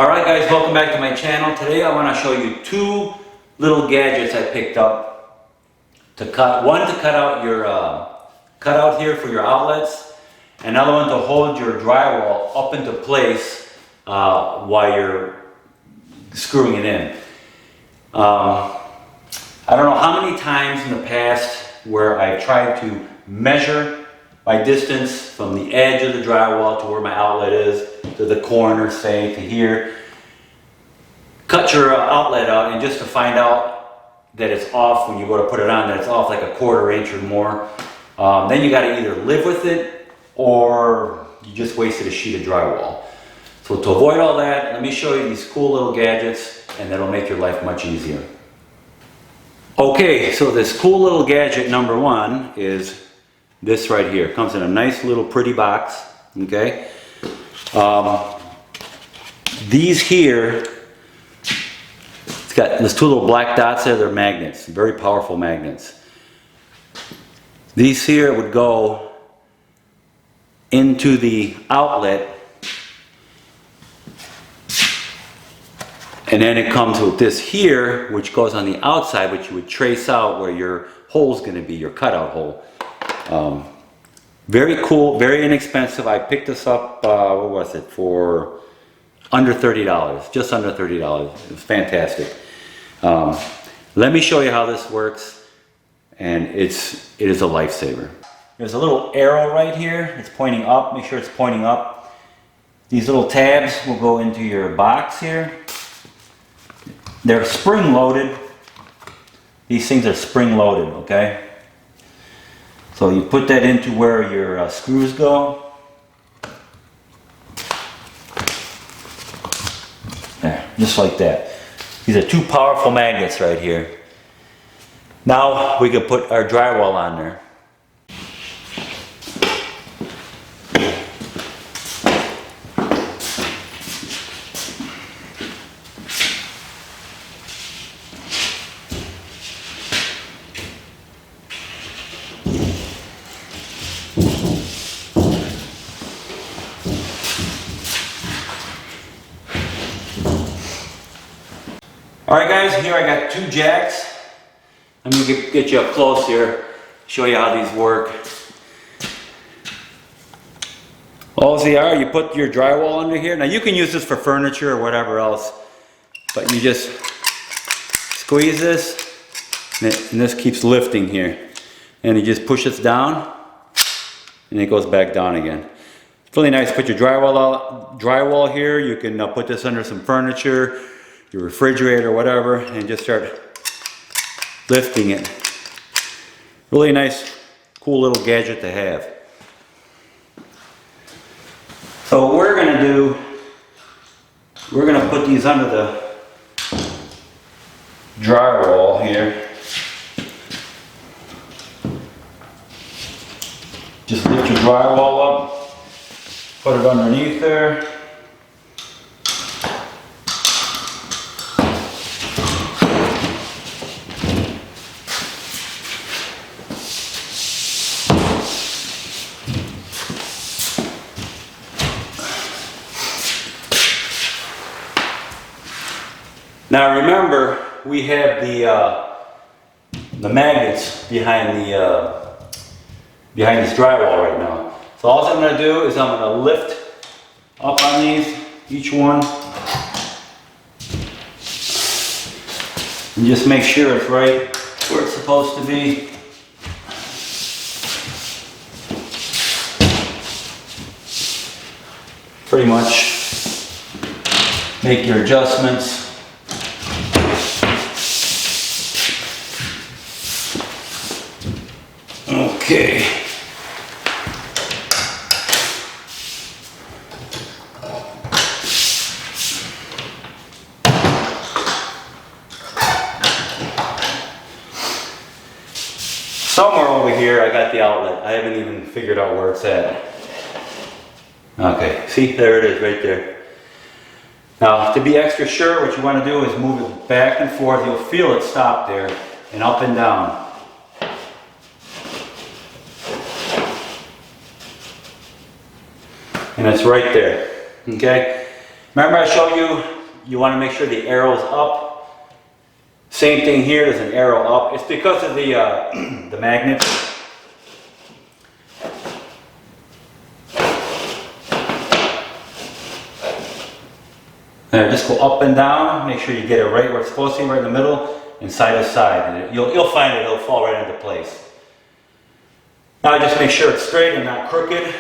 Alright guys, welcome back to my channel. Today I want to show you two little gadgets I picked up to cut. One to cut out your cutout here for your outlets. Another one to hold your drywall up into place while you're screwing it in. I don't know how many times in the past where I've tried to measure my distance from the edge of the drywall to where my outlet is, to the corner, say, to here. Cut your outlet out, and just to find out that it's off when you go to put it on, that it's off like a 1/4 inch or more. Then you got to either live with it or you just wasted a sheet of drywall. So to avoid all that, let me show you these cool little gadgets, and that'll make your life much easier. Okay, so this cool little gadget number one is this right here. It comes in a nice little pretty box, okay? These here, it's got these two little black dots there, they're magnets, very powerful magnets. These here would go into the outlet, and then it comes with this here, which goes on the outside, which you would trace out where your hole's gonna be, your cutout hole. Very cool, very inexpensive. I picked this up, what was it, for under $30, just under $30. It was fantastic. Let me show you how this works, and it is a lifesaver. There's a little arrow right here. It's pointing up. Make sure it's pointing up. These little tabs will go into your box here. They're spring loaded. These things are spring loaded, okay? So you put that into where your screws go. There, just like that. These are two powerful magnets right here. Now we can put our drywall on there. Alright guys, here I got two jacks. Let me get you up close here, show you how these work. All they are, you put your drywall under here. Now you can use this for furniture or whatever else, but you just squeeze this, and this keeps lifting here. And you just push this down, and it goes back down again. It's really nice. Put your drywall here. You can put this under some furniture, your refrigerator, whatever, and just start lifting it. Really nice, cool little gadget to have. So what we're gonna do, we're gonna put these under the drywall here. Just lift your drywall up, put it underneath there. Now remember, we have the magnets behind this drywall right now. So all I'm going to do is I'm going to lift up on these, each one, and just make sure it's right where it's supposed to be. Pretty much make your adjustments. Okay. Somewhere over here I got the outlet. I haven't even figured out where it's at. Okay, see, there it is right there. Now to be extra sure, what you want to do is move it back and forth. You'll feel it stop there, and up and down. And it's right there, okay? Remember I showed you, you want to make sure the arrow's up. Same thing here, there's an arrow up. It's because of the magnet. There, just go up and down, make sure you get it right where it's supposed to be, right in the middle, and side to side. And you'll find it'll fall right into place. Now just make sure it's straight and not crooked.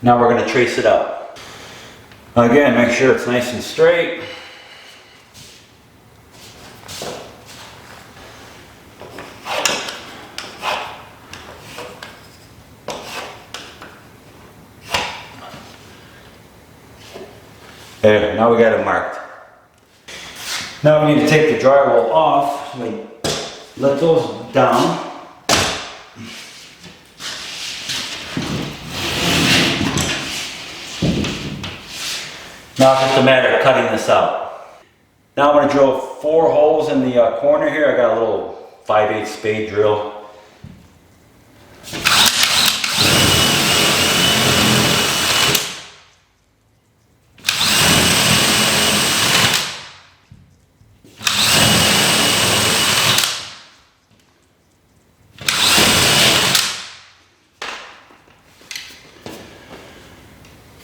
Now we're going to trace it up. Again, make sure it's nice and straight. There, now we got it marked. Now we need to take the drywall off. Let those down. Now it's just a matter of cutting this out. Now I'm going to drill 4 holes in the corner here. I got a little 5/8 spade drill.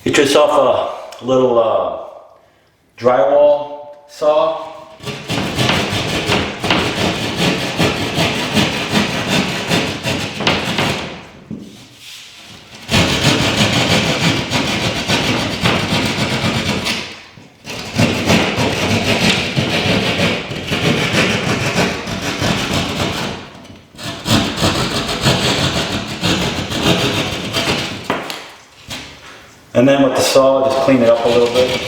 Get yourself a little drywall saw. And then with the saw, just clean it up a little bit.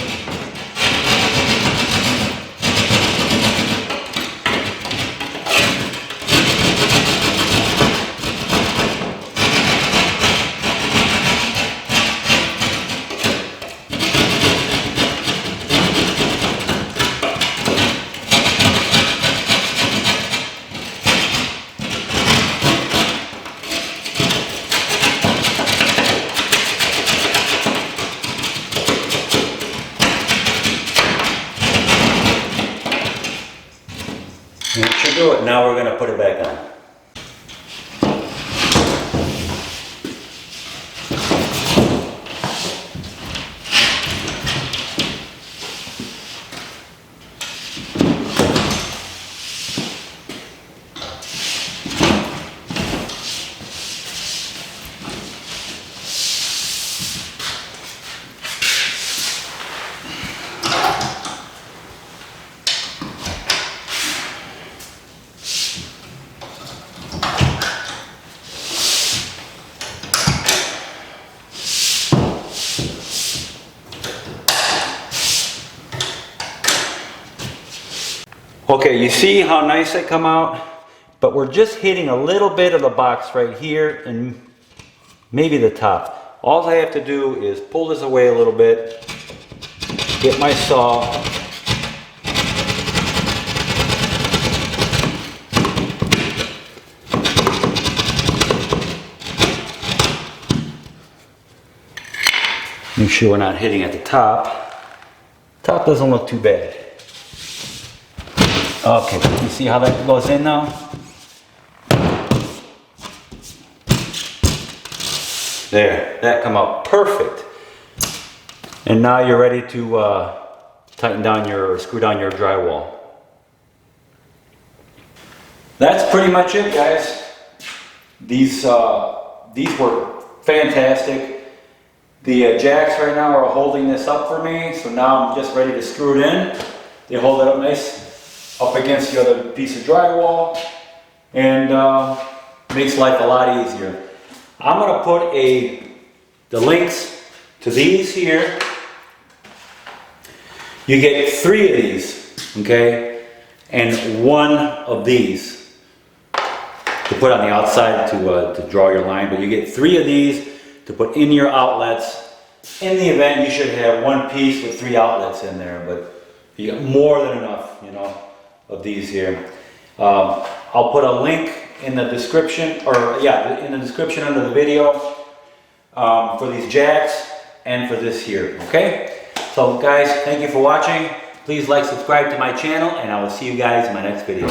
And that should do it. Now we're going to put it back on. Okay, you see how nice they come out? But we're just hitting a little bit of the box right here and maybe the top. All I have to do is pull this away a little bit, get my saw, make sure we're not hitting at the top. Top doesn't look too bad. Okay, you see how that goes in now? There, that come out perfect. And now you're ready to tighten down or screw down your drywall. That's pretty much it, guys. These work fantastic. The jacks right now are holding this up for me, so now I'm just ready to screw it in. They hold it up nice up against the other piece of drywall, and makes life a lot easier. I'm going to put the links to these here. You get 3 of these, okay, and 1 of these to put on the outside to draw your line, but you get 3 of these to put in your outlets. In the event, you should have 1 piece with 3 outlets in there, but you got more than enough, you know, of these here. I'll put a link in the description, or yeah, in the description under the video. for these jacks and for this here, okay? So guys, thank you for watching. Please like, subscribe to my channel, and I will see you guys in my next video.